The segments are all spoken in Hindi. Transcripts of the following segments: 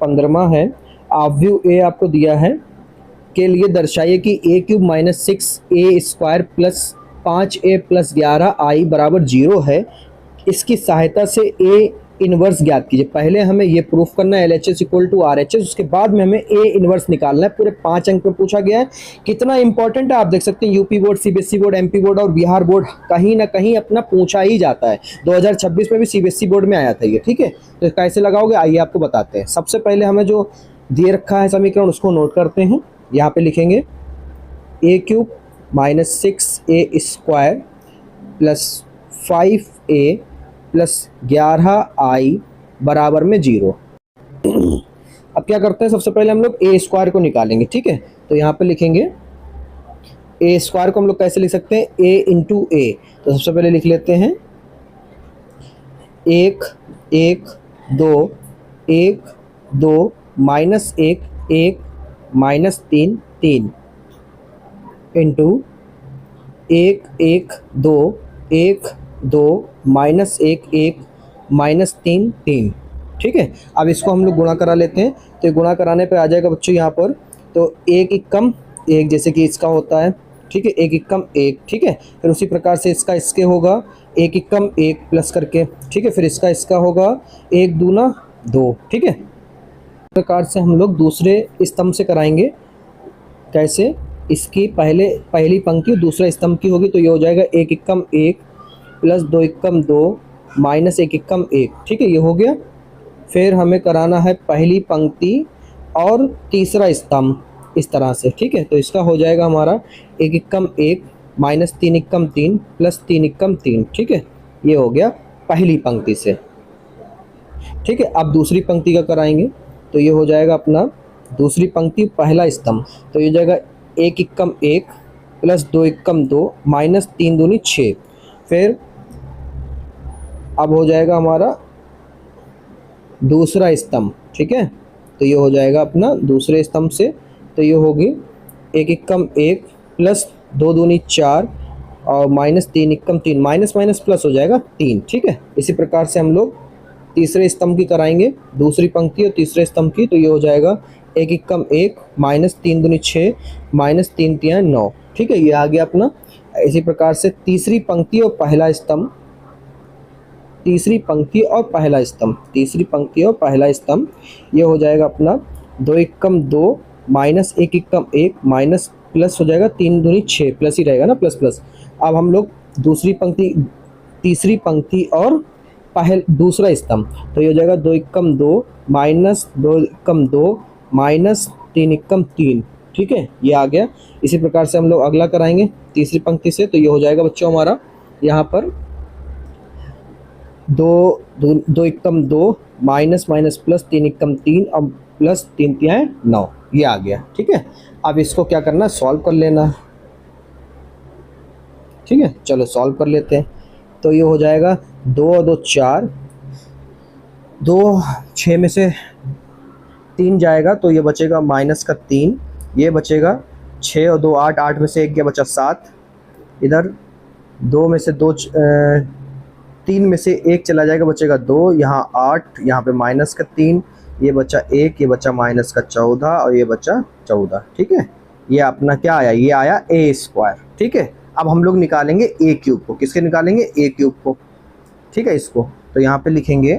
15वां है, आव्यूह ए आपको दिया है के लिए दर्शाइए कि a cube minus 6a² plus 5a plus 11i बराबर 0 है। इसकी सहायता से ए इनवर्स ज्ञात कीजिए। पहले हमें ये प्रूफ करना है LHS इक्वल टू RHS, उसके बाद में हमें ए इनवर्स निकालना है। पूरे 5 अंक में पूछा गया है। कितना इंपॉर्टेंट है आप देख सकते हैं। UP board, CBSE board, MP board और बिहार बोर्ड कहीं ना कहीं अपना पूछा ही जाता है। 2026 में भी CBSE बोर्ड में आया था ये, ठीक है। तो कैसे लगाओगे आइए आपको बताते हैं। सबसे पहले हमें जो दिए रखा है समीकरण उसको नोट करते हैं। यहाँ पे लिखेंगे a cube minus 6a² plus 5a plus 11i बराबर में 0। अब क्या करते हैं, सबसे पहले हम लोग a² को निकालेंगे, ठीक है। तो यहाँ पे लिखेंगे a² को हम लोग कैसे लिख सकते हैं, a इंटू ए। तो सबसे पहले लिख लेते हैं 1 1 2 1 2 minus 1 1 minus 3 3 into 1 1 2 1 2 minus 1 1 minus 3 3, ठीक है। अब इसको हम लोग गुणा करा लेते हैं। तो ये गुणा कराने पे आ जाएगा बच्चों यहाँ पर, तो 1 1 कम 1 जैसे कि इसका होता है, ठीक है। 1 1 कम 1, ठीक है। फिर उसी प्रकार से इसका इसके होगा 1 1 कम 1 प्लस करके, ठीक है। फिर इसका होगा 1 दूना 2, ठीक है। इस प्रकार से हम लोग दूसरे स्तंभ से कराएंगे। कैसे, इसकी पहली पंक्ति दूसरा स्तंभ की होगी। तो ये हो जाएगा 1 1 कम 1 प्लस 2 1 कम 2 माइनस 1 1 कम 1, ठीक है। ये हो गया। फिर हमें कराना है पहली पंक्ति और तीसरा स्तंभ इस तरह से, ठीक है। तो इसका हो जाएगा हमारा 1 1 कम 1 माइनस 3 1 कम 3 प्लस 3 1 कम 3, ठीक है। ये हो गया पहली पंक्ति से, ठीक है। अब दूसरी पंक्ति का कराएंगे। तो ये हो जाएगा अपना दूसरी पंक्ति पहला स्तंभ। तो ये हो जाएगा 1 1 कम 1 प्लस 2 1 कम 2 माइनस 3 दूनी 6। फिर अब हो जाएगा हमारा दूसरा स्तंभ, ठीक है। तो ये हो जाएगा अपना दूसरे स्तंभ से। तो ये होगी 1 1 कम 1 प्लस 2 दूनी 4 और माइनस 3 1 कम 3, माइनस माइनस प्लस हो जाएगा 3, ठीक है। इसी प्रकार से हम लोग तीसरे स्तंभ की कराएंगे, दूसरी पंक्ति और तीसरे स्तंभ की। तो ये हो जाएगा 1 1 कम 1 माइनस 3 दूनी 6 माइनस 3 3 9, ठीक है। ये आ गया अपना। इसी प्रकार से तीसरी पंक्ति और पहला स्तंभ, तीसरी पंक्ति और पहला स्तंभ, तीसरी पंक्ति और पहला स्तंभ। ये हो जाएगा अपना 2 1 कम 2 माइनस 1 1 कम 1 माइनस प्लस हो जाएगा 3 दूनी 6, प्लस ही रहेगा ना, प्लस प्लस। अब हम लोग दूसरी पंक्ति, तीसरी पंक्ति और दूसरा स्तंभ। तो ये हो जाएगा 2 1 कम 2 माइनस 2 1 कम 2 माइनस 3 1 कम 3, ठीक है। ये आ गया। इसी प्रकार से हम लोग अगला कराएंगे तीसरी पंक्ति से। तो ये हो जाएगा बच्चों हमारा यहाँ पर 2 1 कम 2 माइनस माइनस प्लस 3 1 कम 3 अब प्लस 3 3 9, ये आ गया, ठीक है। अब इसको क्या करना है, सॉल्व कर लेना है, ठीक है। चलो सॉल्व कर लेते हैं। तो ये हो जाएगा 2 और 2 4, 2 6 में से 3 जाएगा तो ये बचेगा माइनस का 3, ये बचेगा 6 और 2 8, 8 में से 1 गया बचा 7। इधर 2 में से 2 3 में से 1 चला जाएगा बचेगा 2, यहाँ 8, यहाँ पे माइनस का 3, ये बचा 1, ये बचा माइनस का 14 और ये बचा 14, ठीक है। ये अपना क्या आया, ये आया a², ठीक है। अब हम लोग निकालेंगे a क्यूब को। किसके निकालेंगे, a क्यूब को, ठीक है। इसको तो यहाँ पे लिखेंगे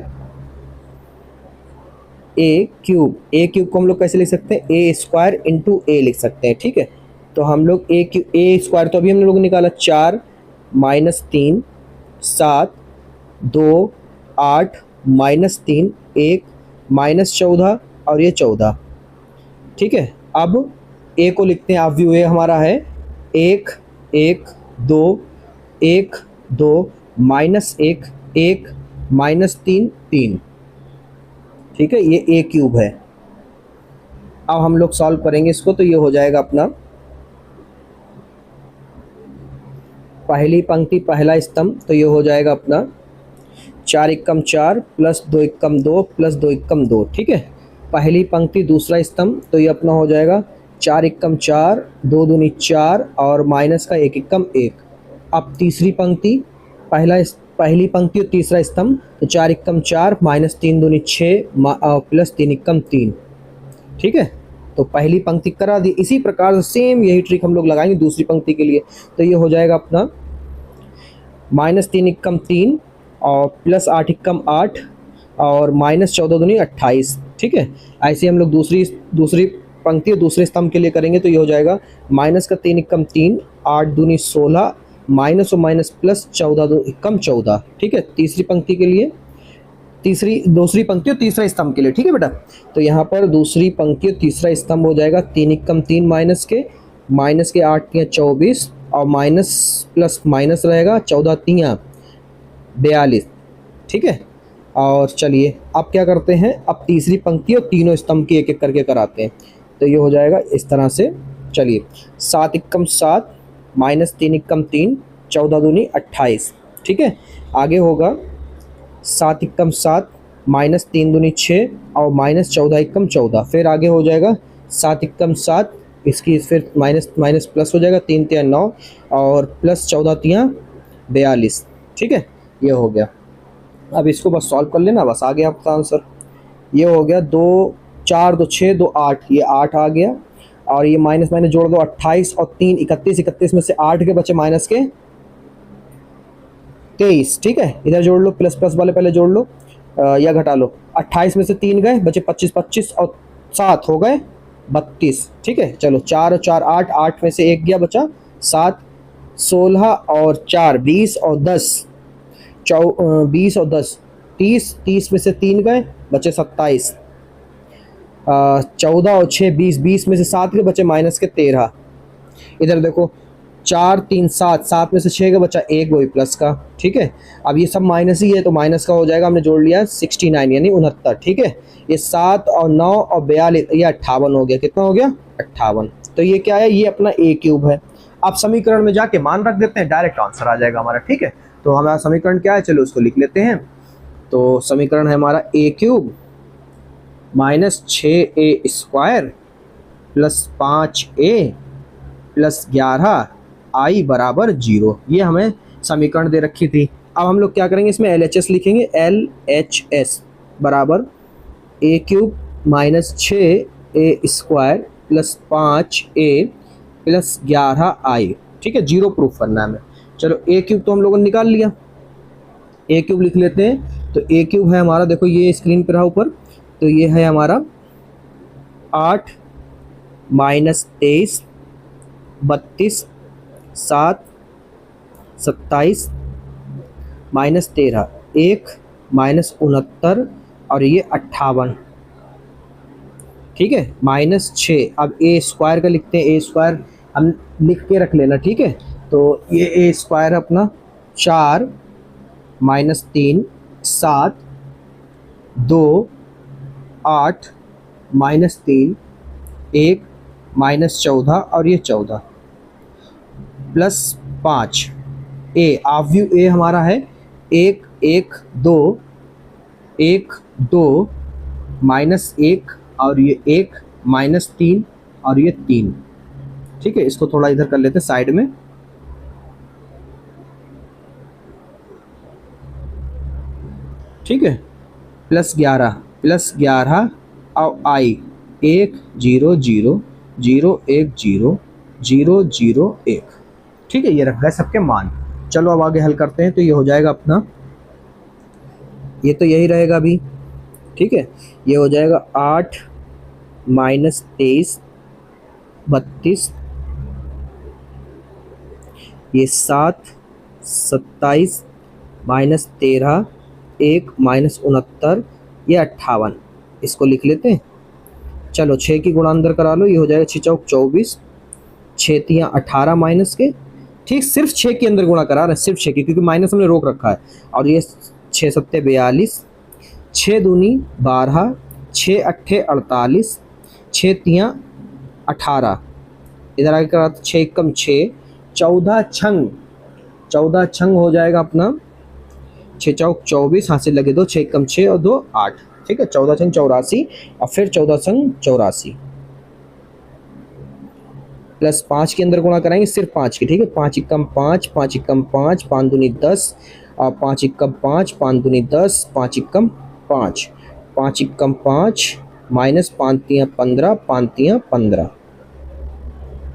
a क्यूब को हम लोग कैसे लिख सकते हैं, a² इंटू a लिख सकते हैं, ठीक है। तो हम लोग a² तो अभी हम लोग निकाला 4 माइनस 3 7 2 8 माइनस 3 1 माइनस 14 और ये 14, ठीक है। अब a को लिखते हैं, आप व्यू a हमारा है 1 1 2 1 2 माइनस 1 1 माइनस 3 3, ठीक है। ये a क्यूब है। अब हम लोग सॉल्व करेंगे इसको। तो ये हो जाएगा अपना पहली पंक्ति पहला स्तंभ। तो ये हो जाएगा अपना 4 1 कम 4 प्लस 2 1 कम 2 प्लस 2 1 कम 2, ठीक है। पहली पंक्ति दूसरा स्तंभ। तो ये अपना हो जाएगा 4 1 कम 4 2 दूनी 4 और माइनस का 1 1 कम 1। अब तीसरी पंक्ति पहली पंक्ति और तीसरा स्तंभ, तो 4 एकम 4 माइनस 3 दूनी 6 प्लस 3 एकम 3। ठीक है, तो पहली पंक्ति करा दी। इसी प्रकार से सेम यही ट्रिक हम लोग लगाएंगे दूसरी पंक्ति के लिए। तो ये हो जाएगा अपना माइनस 3 एकम 3 और प्लस 8 एकम 8 और माइनस 14 दूनी 28। ठीक है, ऐसे हम लोग दूसरी पंक्ति और दूसरे स्तंभ के लिए करेंगे। तो ये हो जाएगा माइनस का 3 एकम 3 8 दूनी 16 माइनस और माइनस प्लस 14 दो एकम 14। ठीक है, तीसरी पंक्ति के लिए, दूसरी पंक्ति और तीसरा स्तंभ के लिए। ठीक है बेटा, तो यहाँ पर दूसरी पंक्ति और तीसरा स्तंभ हो जाएगा 3 एकम 3 माइनस के 8 3 24 और माइनस प्लस माइनस रहेगा 14 3 42। ठीक है, और चलिए अब क्या करते हैं, अब तीसरी पंक्ति और तीनों स्तंभ की एक एक करके कराते हैं। तो ये हो जाएगा इस तरह से। चलिए 7 एकम 7 माइनस 3 एकम 3 14 दूनी 28। ठीक है, आगे होगा 7 एकम 7 माइनस 3 दूनी 6 और माइनस 14 एकम 14। फिर आगे हो जाएगा 7 एकम 7, इसकी फिर माइनस प्लस हो जाएगा 3 3 9 और प्लस 14 3 42। ठीक है, ये हो गया। अब इसको बस सॉल्व कर लेना, बस आ गया आपका आंसर। ये हो गया 2 4 2 6 2 8, ये 8 आ गया। और ये माइनस जोड़ दो 28 और 3 31, 31 में से 8 के बचे माइनस के 23। ठीक है, इधर जोड़ लो, प्लस प्लस वाले पहले जोड़ लो या घटा लो। 28 में से 3 गए, बचे 25 25 और 7 हो गए 32। ठीक है, चलो 4 और 4 8, 8 में से 1 गया बचा 7, 16 और 4 20 और 10 20 और 10 30, 30 में से 3 गए बचे 27, 14 और 6 20, 20 में से 7 के बचे माइनस के 13। इधर देखो 4 3 7, 7 में से 6 का बचा 1 वही प्लस का। ठीक है, अब ये सब माइनस ही है तो माइनस का हो जाएगा, हमने जोड़ लिया 69 यानी 69। ठीक है, ये 7 और 9 और 42, ये 58 हो गया। कितना हो गया? 58। तो ये क्या है? ये अपना a क्यूब है। अब समीकरण में जाके मान रख देते हैं, डायरेक्ट आंसर आ जाएगा हमारा। ठीक है, तो हमारा समीकरण क्या है, चलो उसको लिख लेते हैं। तो समीकरण है हमारा a cube minus 6a square plus 5a plus 11i बराबर 0। ये हमें समीकरण दे रखी थी। अब हम लोग क्या करेंगे, इसमें LHS लिखेंगे। LHS बराबर a cube minus 6a square plus 5a plus 11i। ठीक है, 0 प्रूफ करना है हमें। चलो a क्यूब तो हम लोगों ने निकाल लिया, a क्यूब लिख लेते हैं। तो a क्यूब है हमारा, देखो ये स्क्रीन पर रहा ऊपर, तो ये है हमारा 8 माइनस 23 32 7 27 माइनस 13 1 माइनस 69 और ये 58। ठीक है, माइनस 6। अब a स्क्वायर का लिखते हैं, a स्क्वायर हम लिख के रख लेना। ठीक है, तो ये a स्क्वायर अपना 4 माइनस 3 7 2 8 माइनस 3 1 माइनस 14 और ये 14 plus 5 a। Half view a हमारा है 1 1 2 1 2 माइनस 1 और ये 1 माइनस 3 और ये 3। ठीक है, इसको थोड़ा इधर कर लेते हैं साइड में। ठीक है, प्लस 11 और i 1 0 0 0 1 0 0 0 1। ठीक है, ये रख गए सबके मान। चलो अब आगे हल करते हैं। तो ये हो जाएगा अपना, ये तो यही रहेगा अभी। ठीक है, ये हो जाएगा 8 माइनस 23 32, ये 7 27 माइनस 13 1 माइनस 69, ये 58। इसको लिख लेते हैं। चलो 6 की गुणा अंदर करा लो, ये हो जाएगा 6 चौक 24 6 3 18 माइनस के। ठीक, सिर्फ 6 के अंदर गुणा करा रहे हैं, सिर्फ 6 की, क्योंकि माइनस हमने रोक रखा है। और ये 6 सत्ते 42 6 दूनी 12 6 अट्ठे 48 6 3 18। इधर आगे करा तो 6 एकम 6 14 छंग हो जाएगा अपना 6 चौक 24, हाथ से लगे 2 6 एकम 6 और 2 8। ठीक है, 14 छंग 84 और फिर 14 छंग 84 प्लस 5 के अंदर गुणा कराएंगे सिर्फ 5 की। ठीक है, 5 एकम 5 5 एकम 5 5 दूनी 10 और 5 इक्कम 5, 5 दूनी 10, 5 इक्कम 5, 5 इक्कम 5 माइनस 5 तियाँ 15, 5 तियाँ 15।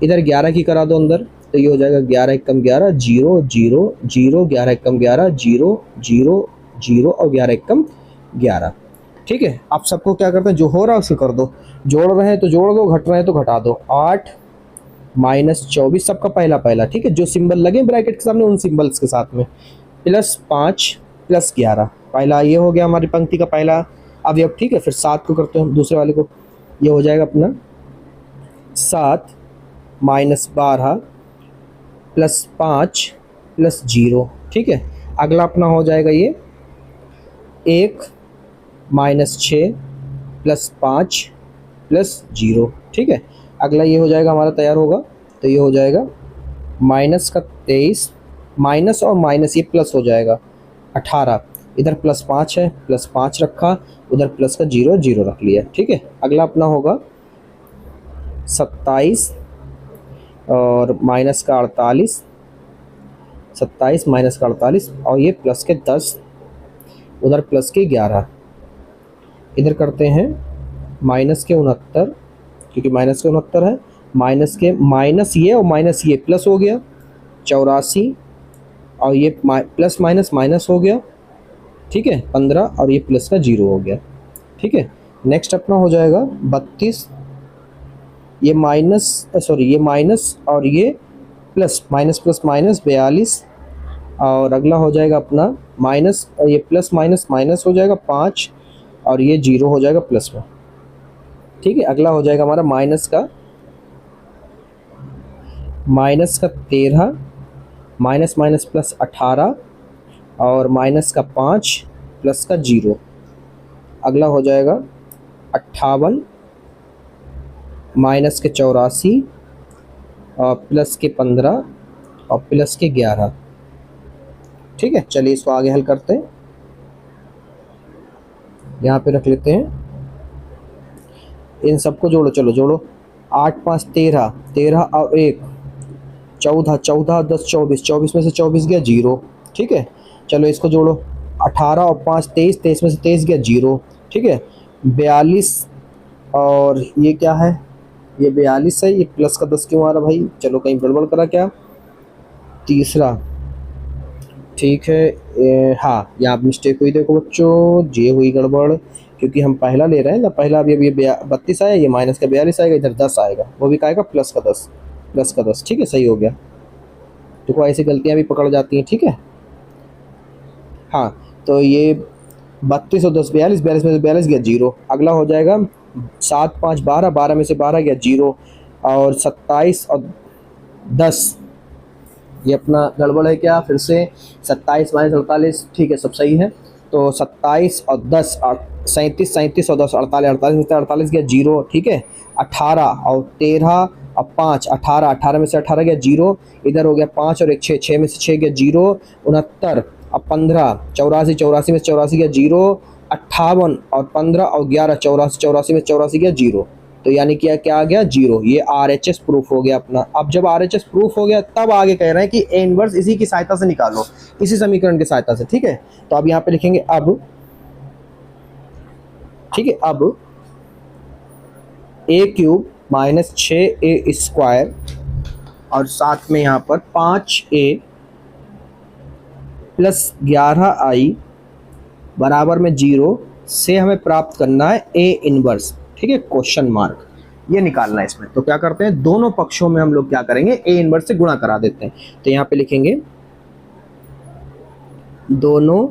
इधर 11 की करा दो अंदर, तो ये हो जाएगा 11 इक्कम 11, 0 0 0, 11 इक्कम 11, 0 0 0 और 11 इक्कम 11। ठीक है, आप सबको क्या करते हैं, जो हो रहा है उसको कर दो, जोड़ रहे हैं तो जोड़ दो, घट रहे हैं तो घटा दो। 8 माइनस 24 सबका पहला पहला, ठीक है, जो सिंबल लगे ब्रैकेट के सामने उन सिंबल्स के साथ में, प्लस 5 प्लस 11, पहला ये हो गया हमारी पंक्ति का पहला अवयव। ठीक है, फिर 7 को करते हैं दूसरे वाले को, ये हो जाएगा अपना 7 माइनस 12 प्लस 5 प्लस 0। ठीक है, अगला अपना हो जाएगा ये 1 माइनस 6 प्लस 5 प्लस 0। ठीक है, अगला ये हो जाएगा हमारा तैयार होगा, तो ये हो जाएगा माइनस का 23, माइनस और माइनस ये प्लस हो जाएगा 18, इधर प्लस 5 है, प्लस 5 रखा, उधर प्लस का 0 0 रख लिया। ठीक है, अगला अपना होगा 27 और माइनस का 48, 27 माइनस का 48 और ये प्लस के 10, उधर प्लस के 11, इधर करते हैं माइनस के 69, क्योंकि माइनस के 69 है, माइनस के माइनस ये और माइनस ये प्लस हो गया 84 और ये प्लस माइनस माइनस हो गया। ठीक है, 15 और ये प्लस का 0 हो गया। ठीक है, नेक्स्ट अपना हो जाएगा 32, ये माइनस सॉरी ये माइनस और ये प्लस, माइनस प्लस माइनस 42 और अगला हो जाएगा अपना माइनस, ये प्लस माइनस माइनस हो जाएगा 5 और ये 0 हो जाएगा प्लस में। ठीक है, अगला हो जाएगा हमारा माइनस का 13, माइनस माइनस प्लस 18 और माइनस का 5 प्लस का 0, अगला हो जाएगा 58 माइनस के 84 और प्लस के 15 और प्लस के 11। ठीक है, चलिए इसको आगे हल करते हैं, यहाँ पे रख लेते हैं, इन सबको जोड़ो, चलो जोड़ो, 8 5 13, 13 और 1 14, 14 10 24, 24 में से 24 गया 0। ठीक है, चलो इसको जोड़ो, 18 और 5 23, 23 में से 23 गया 0। ठीक है, 42 और ये क्या है, ये 42 है, ये प्लस का 10 क्यों आ रहा भाई, चलो कहीं गड़बड़ करा क्या, तीसरा। ठीक है, हाँ यहाँ मिस्टेक हुई, देखो बच्चों ये हुई गड़बड़, क्योंकि हम पहला ले रहे हैं ना, पहला अभी ये 32 आया, ये माइनस का 42 आएगा, इधर 10 आएगा, वो भी आएगा प्लस का 10, प्लस का 10। ठीक है, सही हो गया। देखो ऐसी गलतियाँ भी पकड़ जाती हैं। ठीक है, हाँ तो ये 32 और 10 42, 42 में से 42 गया 0, अगला हो जाएगा 7 5 12, 12 में से 12 गया 0 और 27 और 10, ये अपना गड़बड़ है क्या, फिर से 27 माइनस 48। ठीक है, सब सही है, तो 27 और 10 37, 37 और 10 48, 48 में से 48 गया 0। ठीक है, 18 और 13 और 5 18, 18 में से 18 गया 0, इधर हो गया 5 और 1 6, 6 में से 6 गया 0, 69 और 15 84, 84 में से 84 गया 0, 58 और 15 और 11 84, 84 में 84 गया 0, तो यानी कि क्या आ गया 0। ये RHS प्रूफ हो गया अपना। अब जब RHS प्रूफ हो गया तब आगे कह रहे हैं कि A इनवर्स इसी की सहायता से निकालो, इसी समीकरण की सहायता से। ठीक है, तो अब यहाँ पे लिखेंगे अब, ठीक है, अब A³ माइनस 6A स्क्वायर और साथ में यहाँ पर 5A प्लस 11I बराबर में 0 से हमें प्राप्त करना है A इनवर्स। ठीक है, क्वेश्चन मार्क ये निकालना है इसमें। तो क्या करते हैं, दोनों पक्षों में हम लोग क्या करेंगे, A इनवर्स से गुणा करा देते हैं। तो यहाँ पे लिखेंगे दोनों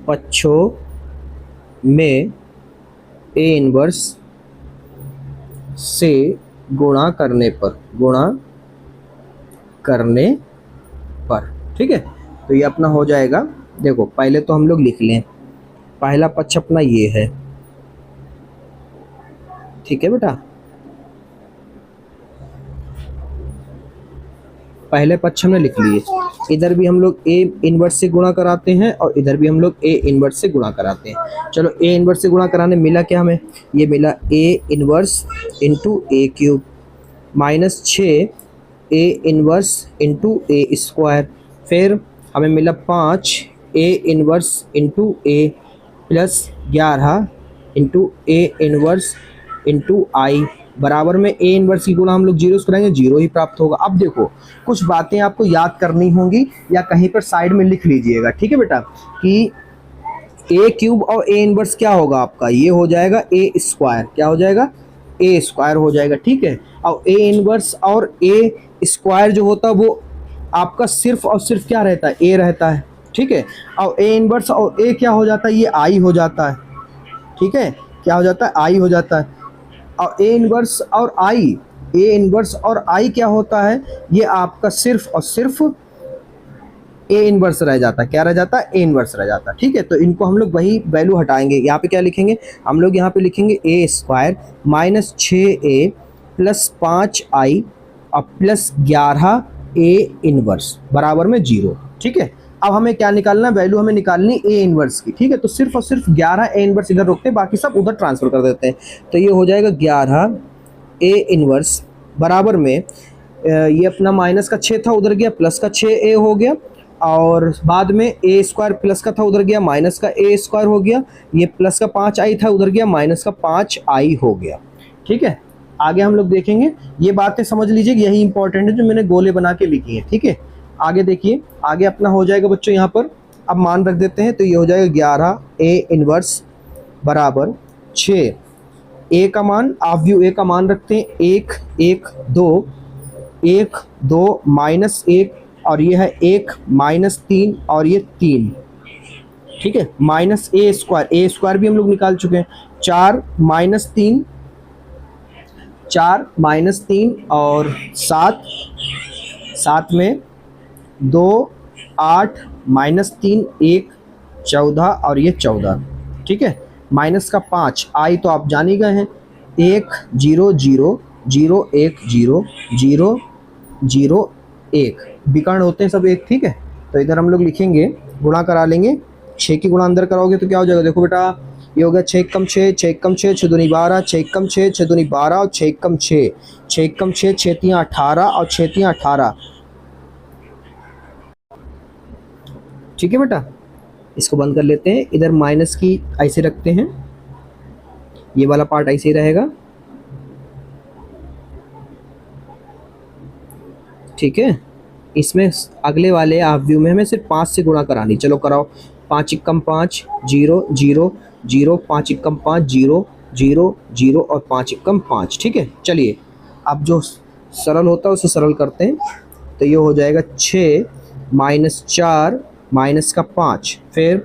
पक्षों में A इनवर्स से गुणा करने पर, ठीक है, तो ये अपना हो जाएगा। देखो पहले तो हम लोग लिख लें, पहला पक्ष अपना ये है, ठीक है बेटा, पहले पक्ष हमने लिख लिए, इधर भी हम लोग A इनवर्स से गुणा कराते हैं और इधर भी हम लोग A इनवर्स से गुणा कराते हैं। चलो A इनवर्स से गुणा कराने मिला क्या हमें, ये मिला A inverse into A³ minus 6 A inverse into A square, फिर हमें मिला 5 A inverse into A plus 11 into A inverse into I बराबर में ए इनवर्स की गुणा हम लोग जीरो से करेंगे, जीरो ही प्राप्त होगा। अब देखो कुछ बातें आपको याद करनी होंगी या कहीं पर साइड में लिख लीजिएगा, ठीक है बेटा, कि ए क्यूब और ए इनवर्स क्या होगा आपका, ये हो जाएगा ए स्क्वायर, क्या हो जाएगा, ए स्क्वायर हो जाएगा, ठीक है। और ए इनवर्स और ए स्क्वायर जो होता है वो आपका सिर्फ और सिर्फ क्या रहता है, ए रहता है, ठीक है। और ए इनवर्स और ए क्या हो जाता है, ये आई हो जाता है, ठीक है, क्या हो जाता है, आई हो जाता है। और ए इनवर्स और आई, ए इनवर्स और आई क्या होता है, ये आपका सिर्फ और सिर्फ ए इनवर्स रह जाता है, क्या रह जाता है, ए इनवर्स रह जाता है, ठीक है। तो इनको हम लोग वही वैल्यू हटाएंगे, यहाँ पे क्या लिखेंगे हम लोग, यहाँ पे लिखेंगे ए square minus 6a plus 5i और प्लस 11 ए इनवर्स बराबर में 0, ठीक है। अब हमें क्या निकालना है, वैल्यू हमें निकालनी ए इनवर्स की, ठीक है। तो सिर्फ और सिर्फ 11 ए इनवर्स इधर रोकते हैं, बाकी सब उधर ट्रांसफर कर देते हैं। तो ये हो जाएगा 11 ए इनवर्स बराबर में ये अपना माइनस का 6 था उधर गया, प्लस का 6a हो गया, और बाद में ए स्क्वायर प्लस का था उधर गया, माइनस का ए स्क्वायर हो गया, ये प्लस का 5i था उधर गया, माइनस का 5i हो गया, ठीक है। आगे हम लोग देखेंगे, ये बातें समझ लीजिए, यही इंपॉर्टेंट है जो मैंने गोले बना के लिखी है, ठीक है। आगे देखिए, आगे अपना हो जाएगा बच्चों, यहाँ पर अब मान रख देते हैं, तो ये हो जाएगा 11 ए इनवर्स बराबर 6, ए का मान, आप व्यू ए का मान रखते हैं 1 1 2 1 2 माइनस 1 और ये है 1 माइनस 3 और ये 3, ठीक है, माइनस ए स्क्वायर भी हम लोग निकाल चुके हैं, 4 माइनस 3 4 माइनस 3 और 7 में 2 8 माइनस 3 1 14 और ये 14, ठीक है। माइनस का 5 आई तो आप जान ही गए हैं, 1 0 0 0 1 0 0 0 1 विकर्ण होते हैं सब एक, ठीक है। तो इधर हम लोग लिखेंगे, गुणा करा लेंगे, 6 की गुणा अंदर कराओगे तो क्या हो जाएगा, देखो बेटा ये हो गया 6 कम 6 6 कम 6 6 दूनी 12 6 कम 6 6 दूनी 12 और 6 कम 6 6 कम 6 6 3 18 और 6 3 18, ठीक है बेटा। इसको बंद कर लेते हैं, इधर माइनस की ऐसे रखते हैं, ये वाला पार्ट ऐसे ही रहेगा, ठीक है। इसमें अगले वाले हाफ व्यू में हमें सिर्फ 5 से गुणा करानी, चलो कराओ, 5 कम 5 0 0 0 5 कम 5 0 0 0 और 5 कम 5, ठीक है। चलिए अब जो सरल होता है उसे सरल करते हैं, तो ये हो जाएगा 6 माइनस 4 माइनस का 5, फिर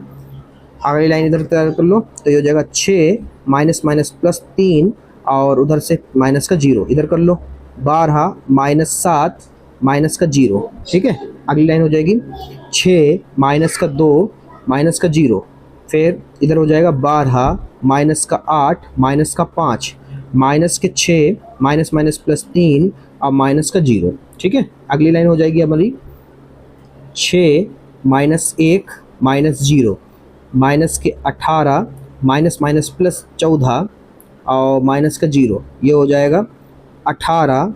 अगली लाइन इधर तैयार कर लो, तो ये हो जाएगा 6 माइनस माइनस प्लस 3 और उधर से माइनस का 0 इधर कर लो, 12 माइनस 7 माइनस का 0, ठीक है। अगली लाइन हो जाएगी 6 माइनस का 2 माइनस का 0, फिर इधर हो जाएगा 12 माइनस का 8 माइनस का 5 माइनस के 6 माइनस माइनस प्लस 3 और माइनस का 0, ठीक है। अगली लाइन हो जाएगी हमारी 6 माइनस 1 माइनस 0 माइनस के 18 माइनस माइनस प्लस 14 और माइनस का 0, ये हो जाएगा 18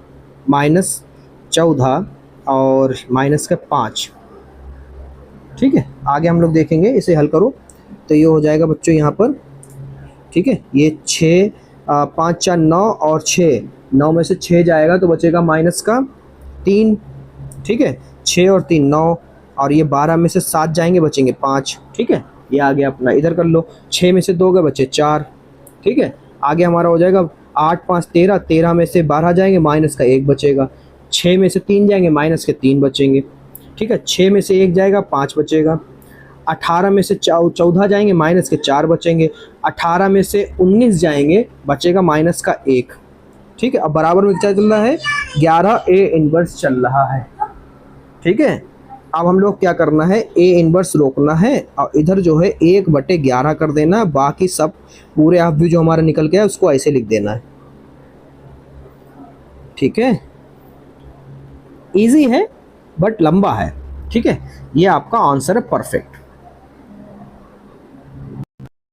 माइनस 14 और माइनस का 5, ठीक है। आगे हम लोग देखेंगे, इसे हल करो तो ये हो जाएगा बच्चों यहाँ पर, ठीक है। ये 6 5 4 9 और 6 9 में से 6 जाएगा तो बचेगा माइनस का 3, ठीक है, 6 और 3 9 और ये 12 में से 7 जाएंगे बचेंगे 5, ठीक है। ये आ गया अपना, इधर कर लो, 6 में से 2 गए बचे 4, ठीक है। आगे हमारा हो जाएगा 8 5 13 13 में से 12 जाएंगे माइनस का 1 बचेगा, 6 में से 3 जाएंगे माइनस के 3 बचेंगे, ठीक है। 6 में से 1 जाएगा 5 बचेगा, 18 में से 14 जाएंगे माइनस के 4 बचेंगे, 18 में से 19 जाएंगे बचेगा माइनस का 1, ठीक है। अब बराबर में क्या चल रहा है, 11 ए इनवर्स चल रहा है, ठीक है। अब हम लोग क्या करना है, ए इनवर्स रोकना है और इधर जो है 1/11 कर देना, बाकी सब पूरे हाफ व्यू जो हमारा निकल गया उसको ऐसे लिख देना है, ठीक है। इजी है बट लंबा है, ठीक है। ये आपका आंसर है परफेक्ट।